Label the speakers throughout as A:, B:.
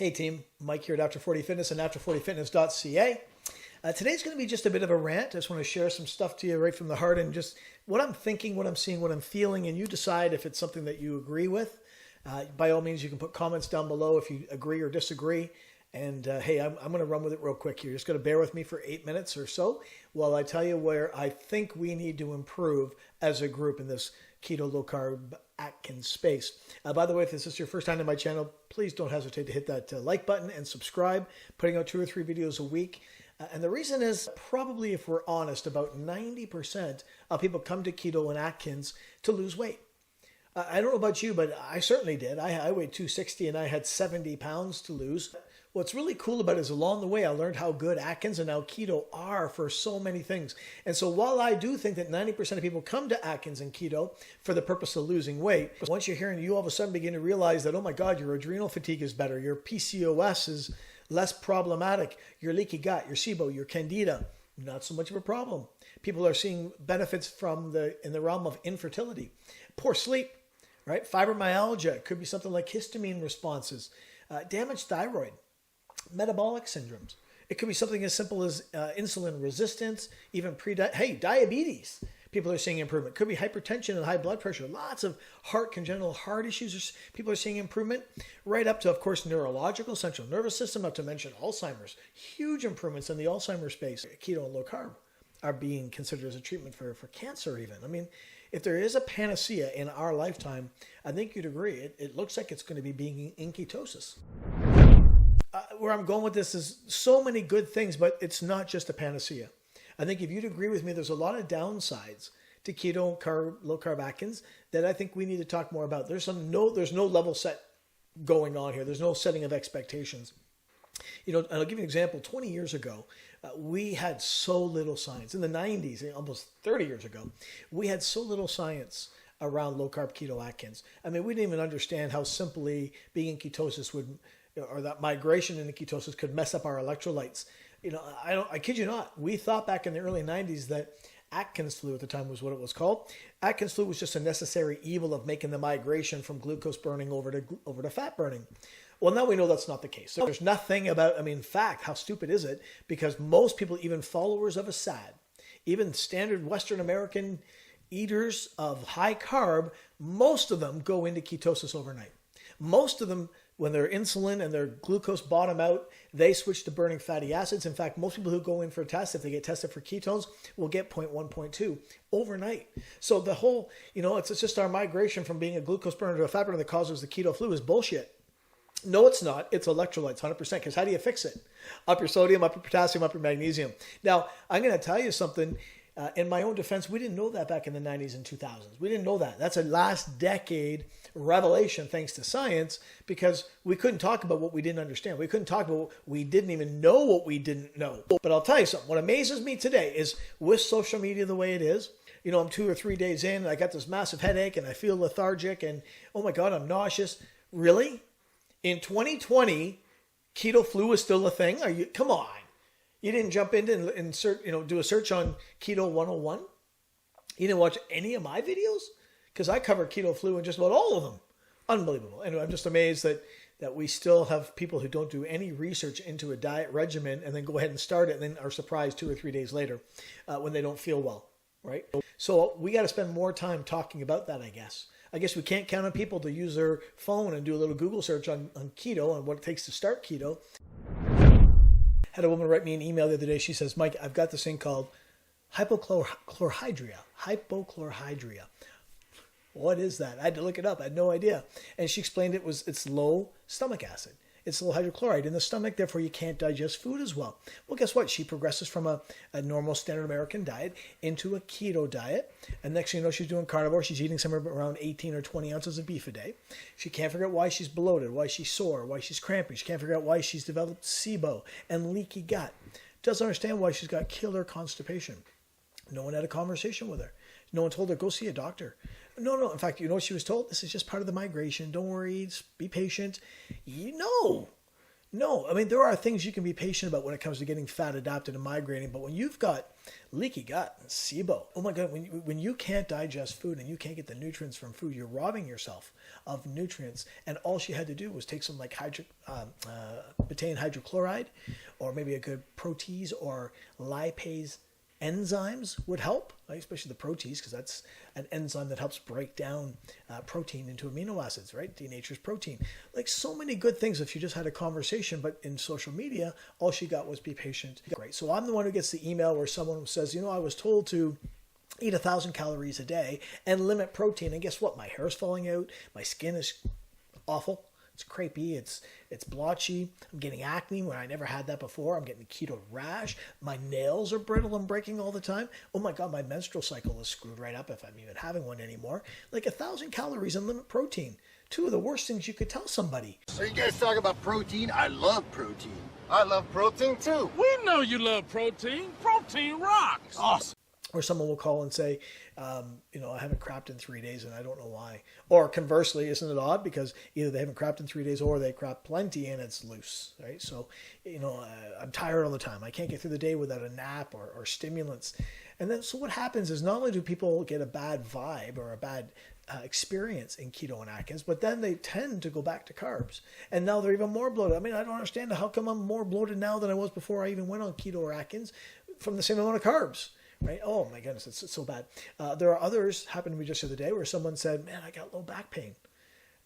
A: Hey team, Mike here at After 40 Fitness and after40fitness.ca. Today's going to be just a bit of a rant. I just want to share some stuff to you right from the heart and just what I'm thinking, what I'm seeing, what I'm feeling, and you decide if it's something that you agree with. By all means, you can put comments down below if you agree or disagree. And hey, I'm going to run with it real quick here. You're just going to bear with me for 8 minutes or so while I tell you where I think we need to improve as a group in this keto low-carb Atkins space. By the way, if this is your first time to my channel, please don't hesitate to hit that like button and subscribe. Putting out 2 or 3 videos a week. And the reason is probably, if we're honest, about 90% of people come to keto and Atkins to lose weight. I don't know about you, but I certainly did. I weighed 260 and I had 70 pounds to lose. What's really cool about it is along the way, I learned how good Atkins and now keto are for so many things. And so while I do think that 90% of people come to Atkins and keto for the purpose of losing weight, once you're here and you all of a sudden begin to realize that, oh my God, your adrenal fatigue is better, your PCOS is less problematic, your leaky gut, your SIBO, your candida, not so much of a problem. People are seeing benefits from in the realm of infertility, poor sleep, right? Fibromyalgia, could be something like histamine responses, damaged thyroid, metabolic syndromes. It could be something as simple as insulin resistance, even diabetes. People are seeing improvement. Could be hypertension and high blood pressure. Lots of congenital heart issues. People are seeing improvement right up to, of course, neurological, central nervous system, not to mention Alzheimer's. Huge improvements in the Alzheimer's space. Keto and low carb are being considered as a treatment for cancer even. I mean, if there is a panacea in our lifetime, I think you'd agree. It looks like it's going to be being in ketosis. Where I'm going with this is so many good things, but it's not just a panacea. I think if you'd agree with me, there's a lot of downsides to keto, low carb Atkins that I think we need to talk more about. There's no level set going on here. There's no setting of expectations. You know, and I'll give you an example. 20 years ago, we had so little science. In the 90s, almost 30 years ago, we had so little science around low carb keto Atkins. I mean, we didn't even understand how simply being in ketosis would, or that migration into ketosis could mess up our electrolytes. You know, I kid you not. We thought back in the early 90s that Atkins flu at the time was what it was called. Atkins flu was just a necessary evil of making the migration from glucose burning over to fat burning. Well, now we know that's not the case. So there's nothing about, in fact, how stupid is it? Because most people, even followers of a SAD, even standard Western American eaters of high carb, most of them go into ketosis overnight. Most of them, when their insulin and their glucose bottom out, they switch to burning fatty acids. In fact, most people who go in for a test, if they get tested for ketones, will get 0.1, 0.2 overnight. So the whole, it's just our migration from being a glucose burner to a fat burner that causes the keto flu is bullshit. No, it's not. It's electrolytes, 100%. Because how do you fix it? Up your sodium, up your potassium, up your magnesium. Now, I'm going to tell you something. In my own defense, we didn't know that back in the 90s and 2000s. We didn't know that. That's a last decade revelation thanks to science, because we couldn't talk about what we didn't understand. We couldn't talk about what we didn't even know what we didn't know. But I'll tell you something. What amazes me today is with social media the way it is, I'm 2 or 3 days in, and I got this massive headache, and I feel lethargic, and oh my God, I'm nauseous. Really? In 2020, keto flu is still a thing? Come on. You didn't jump in and insert, do a search on Keto 101? You didn't watch any of my videos? Because I cover keto flu in just about all of them. Unbelievable. And I'm just amazed that we still have people who don't do any research into a diet regimen and then go ahead and start it and then are surprised 2 or 3 days later when they don't feel well, right? So we got to spend more time talking about that, I guess. I guess we can't count on people to use their phone and do a little Google search on keto and what it takes to start keto. Had a woman write me an email the other day. She says, Mike, I've got this thing called hypochlorhydria. Hypochlorhydria. What is that? I had to look it up. I had no idea. And she explained it's low stomach acid. It's low hydrochloride in the stomach, therefore you can't digest food as well. Well, guess what? She progresses from a normal standard American diet into a keto diet. And next thing you know, she's doing carnivore. She's eating somewhere around 18 or 20 ounces of beef a day. She can't figure out why she's bloated, why she's sore, why she's cramping. She can't figure out why she's developed SIBO and leaky gut. Doesn't understand why she's got killer constipation. No one had a conversation with her. No one told her, go see a doctor. No. In fact, you know what she was told? This is just part of the migration. Don't worry. Be patient. No. There are things you can be patient about when it comes to getting fat adapted and migrating. But when you've got leaky gut, SIBO. Oh my God, when you can't digest food and you can't get the nutrients from food, you're robbing yourself of nutrients. And all she had to do was take some like betaine hydrochloride, or maybe a good protease or lipase enzymes would help, right? Especially the protease, because that's an enzyme that helps break down protein into amino acids, right? Denatures protein. Like so many good things if you just had a conversation, but in social media, all she got was be patient. Great. So I'm the one who gets the email where someone says, I was told to eat 1,000 calories a day and limit protein. And guess what? My hair is falling out. My skin is awful. It's crepey, it's blotchy. I'm getting acne where I never had that before. I'm getting keto rash. My nails are brittle and breaking all the time. Oh my God, my menstrual cycle is screwed right up if I'm even having one anymore. Like 1,000 calories and limit protein. Two of the worst things you could tell somebody.
B: So you guys talk about protein? I love protein. I love protein too.
C: We know you love protein. Protein rocks.
B: Awesome.
A: Or someone will call and say, I haven't crapped in 3 days and I don't know why. Or conversely, isn't it odd? Because either they haven't crapped in 3 days or they crap plenty and it's loose, right? So, I'm tired all the time. I can't get through the day without a nap or stimulants. And then, so what happens is not only do people get a bad vibe or a bad experience in keto and Atkins, but then they tend to go back to carbs. And now they're even more bloated. I mean, I don't understand how come I'm more bloated now than I was before I even went on keto or Atkins from the same amount of carbs. Right? Oh my goodness, it's so bad. There are others, happened to me just the other day, where someone said, man, I got low back pain.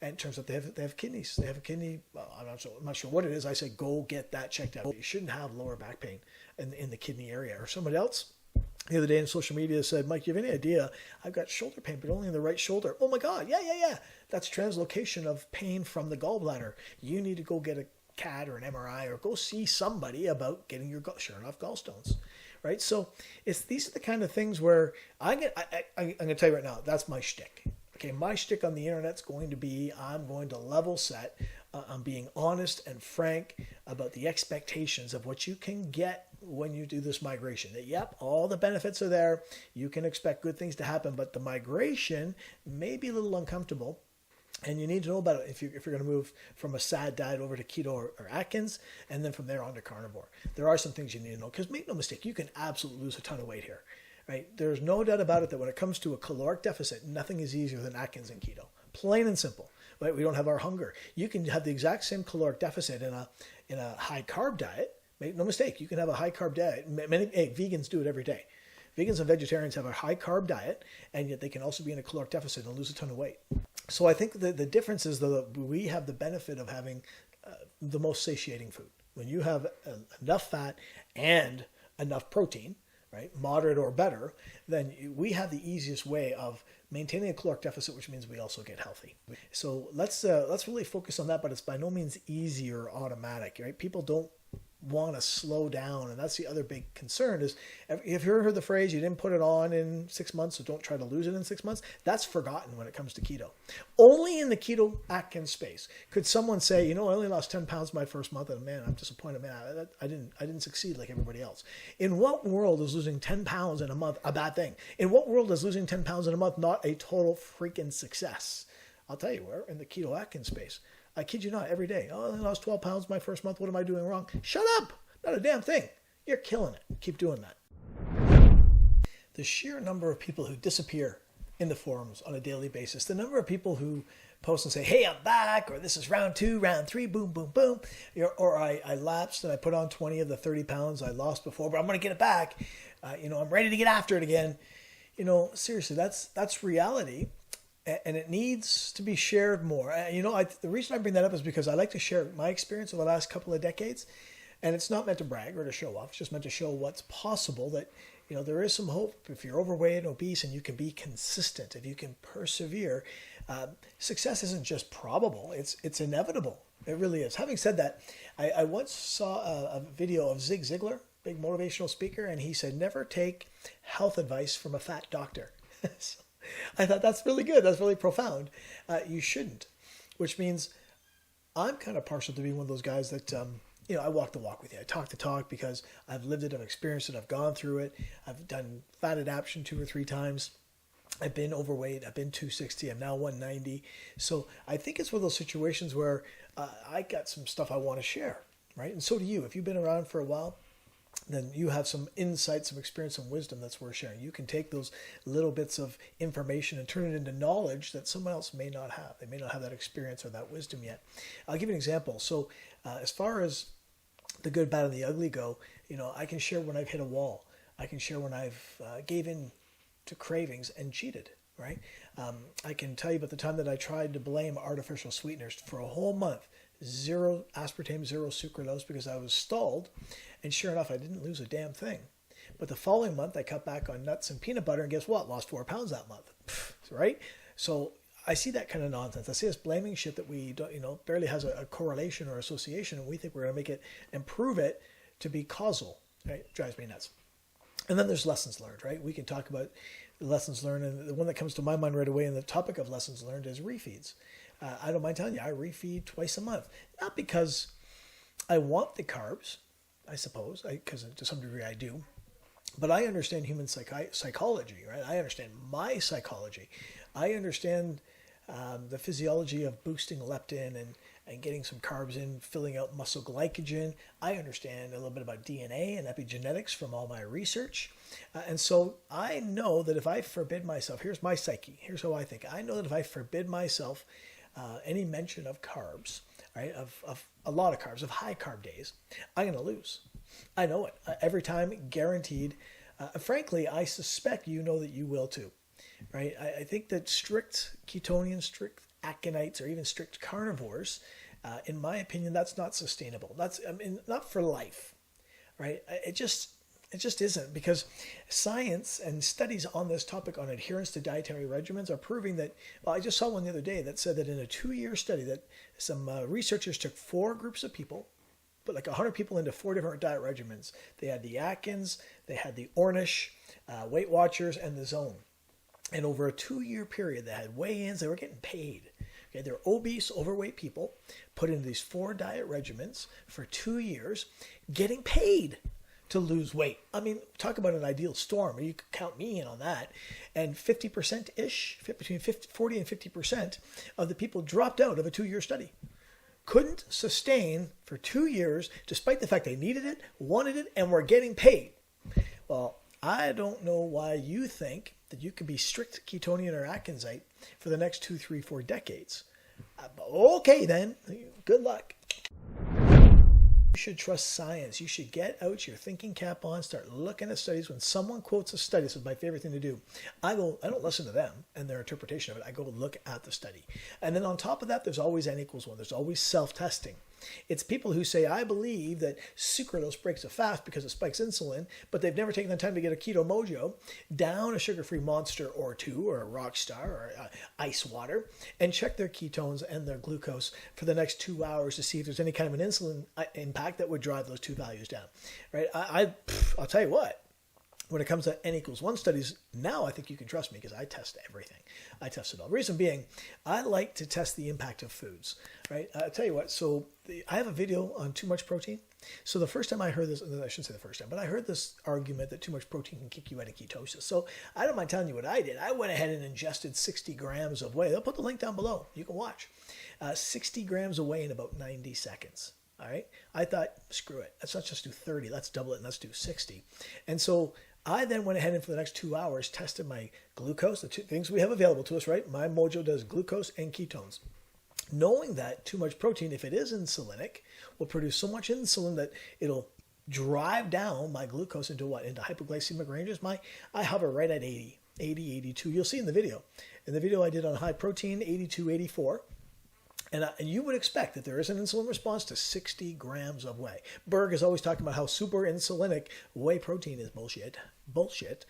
A: And it turns out they have kidneys. They have a kidney, well, I'm not sure what it is. I said, go get that checked out. You shouldn't have lower back pain in the kidney area. Or someone else the other day in social media said, Mike, you have any idea? I've got shoulder pain, but only in the right shoulder. Oh my God, yeah. That's translocation of pain from the gallbladder. You need to go get a CAT or an MRI or go see somebody about getting your sure enough gallstones. Right, so these are the kind of things where I'm going to tell you right now, that's my shtick. Okay, my shtick on the internet's going to be, I'm going to level set. I'm being honest and frank about the expectations of what you can get when you do this migration. That yep, all the benefits are there. You can expect good things to happen, but the migration may be a little uncomfortable. And you need to know about it if you're going to move from a SAD diet over to keto or Atkins, and then from there on to carnivore. There are some things you need to know, because make no mistake, you can absolutely lose a ton of weight here. Right? There's no doubt about it that when it comes to a caloric deficit, nothing is easier than Atkins and keto. Plain and simple. Right? We don't have our hunger. You can have the exact same caloric deficit in a high carb diet. Make no mistake, you can have a high carb diet. Many vegans do it every day. Vegans and vegetarians have a high carb diet, and yet they can also be in a caloric deficit and lose a ton of weight. So I think the difference is that we have the benefit of having the most satiating food. When you have enough fat and enough protein, right, moderate or better, then we have the easiest way of maintaining a caloric deficit, which means we also get healthy. So let's really focus on that, but it's by no means easy or automatic, right? People don't want to slow down, and that's the other big concern is, if you ever heard the phrase, you didn't put it on in 6 months, so don't try to lose it in 6 months. That's forgotten when it comes to keto. Only in the keto Atkins space could someone say, I only lost 10 pounds my first month, and man, I'm disappointed, man, I didn't succeed like everybody else. In what world is losing 10 pounds in a month a bad thing? In what world is losing 10 pounds in a month not a total freaking success? I'll tell you where, in the keto Atkins space. I kid you not, every day. Oh, I lost 12 pounds my first month. What am I doing wrong? Shut up. Not a damn thing. You're killing it. Keep doing that. The sheer number of people who disappear in the forums on a daily basis, the number of people who post and say, hey, I'm back, or this is round 2, round 3, boom, boom, boom. Or I lapsed and I put on 20 of the 30 pounds I lost before, but I'm going to get it back. I'm ready to get after it again. Seriously, that's reality. And it needs to be shared more. The reason I bring that up is because I like to share my experience over the last couple of decades. And it's not meant to brag or to show off. It's just meant to show what's possible, that, there is some hope. If you're overweight and obese and you can be consistent, if you can persevere, success isn't just probable. It's inevitable. It really is. Having said that, I once saw a video of Zig Ziglar, big motivational speaker, and he said, never take health advice from a fat doctor. So, I thought that's really good. That's really profound. You shouldn't, which means I'm kind of partial to being one of those guys that, I walk the walk with you. I talk the talk because I've lived it, I've experienced it, I've gone through it. I've done fat adaptation 2 or 3 times. I've been overweight. I've been 260. I'm now 190. So I think it's one of those situations where I got some stuff I want to share, right? And so do you. If you've been around for a while, then you have some insight, some experience, some wisdom that's worth sharing. You can take those little bits of information and turn it into knowledge that someone else may not have. They may not have that experience or that wisdom yet. I'll give you an example. So as far as the good, bad, and the ugly go, I can share when I've hit a wall. I can share when I've gave in to cravings and cheated, right? I can tell you about the time that I tried to blame artificial sweeteners for a whole month. 0 aspartame, 0 sucralose, because I was stalled. And sure enough, I didn't lose a damn thing. But the following month, I cut back on nuts and peanut butter, and guess what? Lost 4 pounds that month, right? So I see that kind of nonsense. I see us blaming shit that we don't, barely has a correlation or association, and we think we're going to make it and prove it to be causal, right? It drives me nuts. And then there's lessons learned, right? We can talk about lessons learned, and the one that comes to my mind right away in the topic of lessons learned is refeeds. I don't mind telling you, I refeed twice a month. Not because I want the carbs, I suppose, because to some degree I do, but I understand human psychology, right? I understand my psychology. I understand the physiology of boosting leptin and getting some carbs in, filling out muscle glycogen. I understand a little bit about DNA and epigenetics from all my research. And so I know that if I forbid myself, here's my psyche, here's how I think. I know that if I forbid myself any mention of carbs, right, of a lot of carbs, of high carb days, I'm going to lose. I know it. Every time, guaranteed. Frankly, I suspect that you will too, right? I think that strict ketonians, strict Atkinites, or even strict carnivores, in my opinion, that's not sustainable. Not for life, right? It just isn't, because science and studies on this topic on adherence to dietary regimens are proving that, well, I just saw one the other day that said that in a 2-year study that some researchers took 4 groups of people, put like 100 people into 4 different diet regimens. They had the Atkins, they had the Ornish, Weight Watchers, and the Zone. And over a 2-year period, they had weigh-ins, they were getting paid. Okay, they're obese, overweight people put into these 4 diet regimens for 2 years, getting paid to lose weight. I mean, talk about an ideal storm. You could count me in on that. And 50%-ish, between 40 and 50% of the people dropped out of a 2-year study. Couldn't sustain for 2 years, despite the fact they needed it, wanted it, and were getting paid. Well, I don't know why you think that you could be strict ketonian or Atkinsite for the next 2, 3, 4 decades. Okay, then. Good luck. You should trust science. You should get out your thinking cap on, start looking at studies. When someone quotes a study, this is my favorite thing to do. I don't listen to them and their interpretation of it. I go look at the study. And then on top of that, there's always N=1. There's always self-testing. It's people who say, I believe that sucralose breaks a fast because it spikes insulin, but they've never taken the time to get a keto mojo, down a sugar-free Monster or 2 or a Rockstar or ice water, and check their ketones and their glucose for the next 2 hours to see if there's any kind of an insulin impact that would drive those 2 values down. Right? I'll tell you what. When it comes to N=1 studies, now I think you can trust me because I test everything. I test it all. Reason being, I like to test the impact of foods, right? I'll tell you what, I have a video on too much protein. So the first time I heard this, I shouldn't say the first time, but I heard this argument that too much protein can kick you out of ketosis. So I don't mind telling you what I did. I went ahead and ingested 60 grams of whey. I'll put the link down below. You can watch. 60 grams of whey in about 90 seconds. All right. I thought, screw it. Let's not just do 30. Let's double it and let's do 60. And so I then went ahead and for the next 2 hours tested my glucose, the 2 things we have available to us, right? My Mojo does glucose and ketones. Knowing that too much protein, if it is insulinic, will produce so much insulin that it'll drive down my glucose into what? Into hypoglycemic ranges. I hover right at 80, 82. You'll see in the video. In the video I did on high protein, 82, 84. And you would expect that there is an insulin response to 60 grams of whey. Berg is always talking about how super insulinic whey protein is bullshit,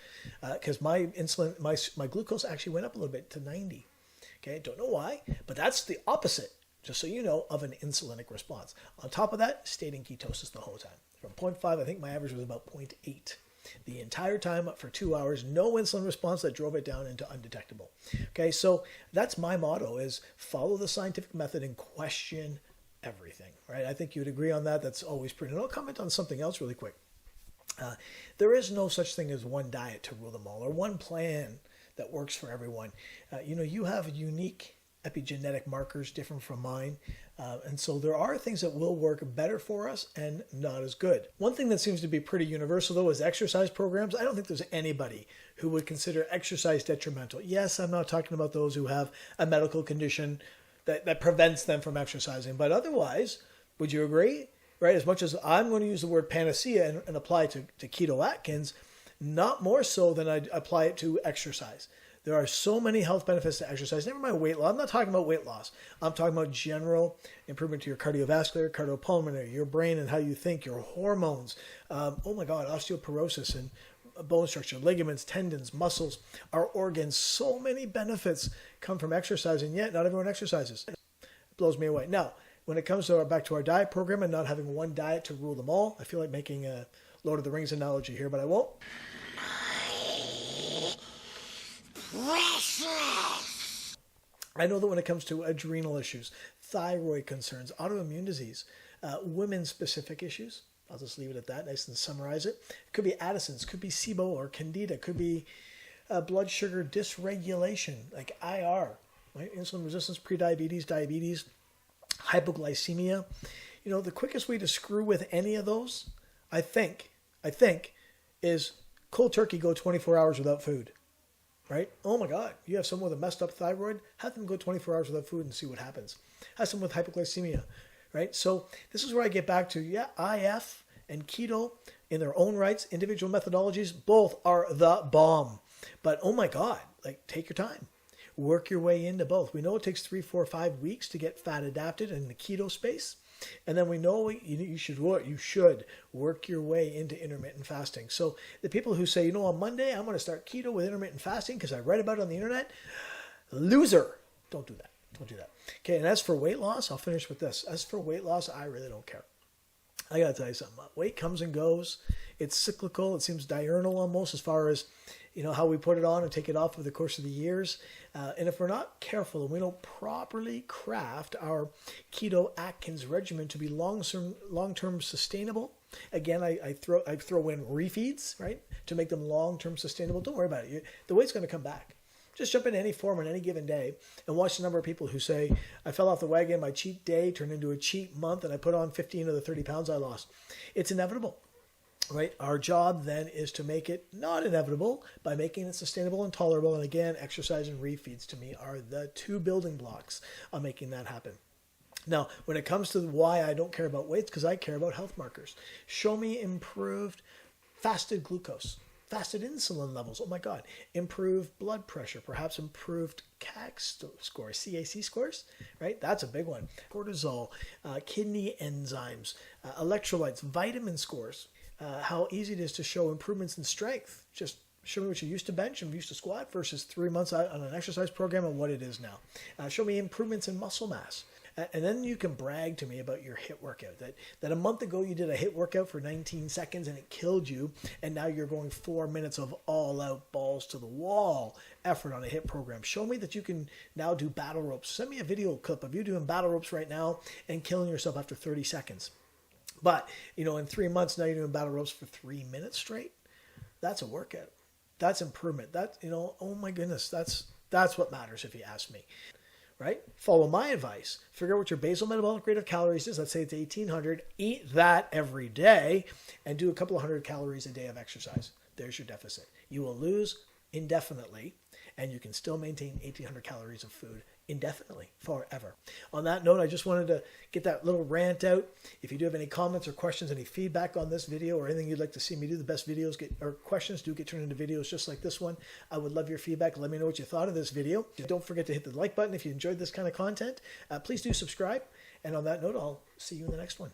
A: because my insulin, my glucose actually went up a little bit to 90. Okay, don't know why, but that's the opposite, just so you know, of an insulinic response. On top of that, stayed in ketosis the whole time. From 0.5, I think my average was about 0.8. The entire time for 2 hours, no insulin response that drove it down into undetectable. Okay, so that's my motto, is follow the scientific method and question everything, right? I think you would agree on that. That's always pretty. And I'll comment on something else really quick. There is no such thing as one diet to rule them all, or one plan that works for everyone. You have unique epigenetic markers different from mine. And so there are things that will work better for us and not as good. One thing that seems to be pretty universal, though, is exercise programs. I don't think there's anybody who would consider exercise detrimental. Yes, I'm not talking about those who have a medical condition that prevents them from exercising. But otherwise, would you agree? Right? As much as I'm going to use the word panacea and apply it to keto Atkins, not more so than I apply it to exercise. There are so many health benefits to exercise. Never mind weight loss. I'm not talking about weight loss. I'm talking about general improvement to your cardiovascular, cardiopulmonary, your brain and how you think, your hormones. Oh my God, osteoporosis and bone structure, ligaments, tendons, muscles, our organs. So many benefits come from exercise, and yet not everyone exercises. It blows me away. Now, when it comes to back to our diet program and not having one diet to rule them all, I feel like making a Lord of the Rings analogy here, but I won't. I know that when it comes to adrenal issues, thyroid concerns, autoimmune disease, women-specific issues, I'll just leave it at that, nice and summarize it. It could be Addison's, could be SIBO or Candida, could be blood sugar dysregulation, like IR, right? Insulin resistance, prediabetes, diabetes, hypoglycemia. You know, the quickest way to screw with any of those, I think, is cold turkey, go 24 hours without food. Right? Oh my God, you have someone with a messed up thyroid, have them go 24 hours without food and see what happens. Have someone with hypoglycemia, right? So this is where I get back to, IF and keto in their own rights, individual methodologies, both are the bomb. But oh my God, like take your time. Work your way into both. We know it takes 3, 4, 5 weeks to get fat adapted in the keto space. And then we know you should work your way into intermittent fasting. So the people who say, on Monday, I'm going to start keto with intermittent fasting because I read about it on the internet, loser. Don't do that. Don't do that. Okay, and as for weight loss, I'll finish with this. As for weight loss, I really don't care. I got to tell you something. Weight comes and goes. It's cyclical. It seems diurnal almost as far as, how we put it on and take it off over the course of the years. And if we're not careful and we don't properly craft our keto Atkins regimen to be long-term sustainable, again, I throw in refeeds, right, to make them long-term sustainable. Don't worry about it. The weight's going to come back. Just jump in any form on any given day and watch the number of people who say, I fell off the wagon, my cheat day turned into a cheat month, and I put on 15 of the 30 pounds I lost. It's inevitable. Right? Our job then is to make it not inevitable by making it sustainable and tolerable. And again, exercise and refeeds to me are the two building blocks of making that happen. Now, when it comes to why I don't care about weights, because I care about health markers. Show me improved fasted glucose, fasted insulin levels. Oh my God. Improved blood pressure, perhaps improved CAC scores, CAC scores, right? That's a big one. Cortisol, kidney enzymes, electrolytes, vitamin scores. How easy it is to show improvements in strength. Just show me what you used to bench and used to squat versus 3 months out on an exercise program and what it is now. Show me improvements in muscle mass. And then you can brag to me about your HIIT workout. That a month ago you did a HIIT workout for 19 seconds and it killed you. And now you're going 4 minutes of all out balls to the wall effort on a HIIT program. Show me that you can now do battle ropes. Send me a video clip of you doing battle ropes right now and killing yourself after 30 seconds. But, in 3 months, now you're doing battle ropes for 3 minutes straight. That's a workout. That's improvement. Oh my goodness, that's what matters if you ask me, right? Follow my advice. Figure out what your basal metabolic rate of calories is. Let's say it's 1,800. Eat that every day and do a couple of hundred calories a day of exercise. There's your deficit. You will lose indefinitely, and you can still maintain 1,800 calories of food indefinitely, forever. On that note, I just wanted to get that little rant out. If you do have any comments or questions, any feedback on this video or anything you'd like to see me do, the best videos or questions do get turned into videos just like this one. I would love your feedback. Let me know what you thought of this video. Don't forget to hit the like button if you enjoyed this kind of content. Please do subscribe. And on that note, I'll see you in the next one.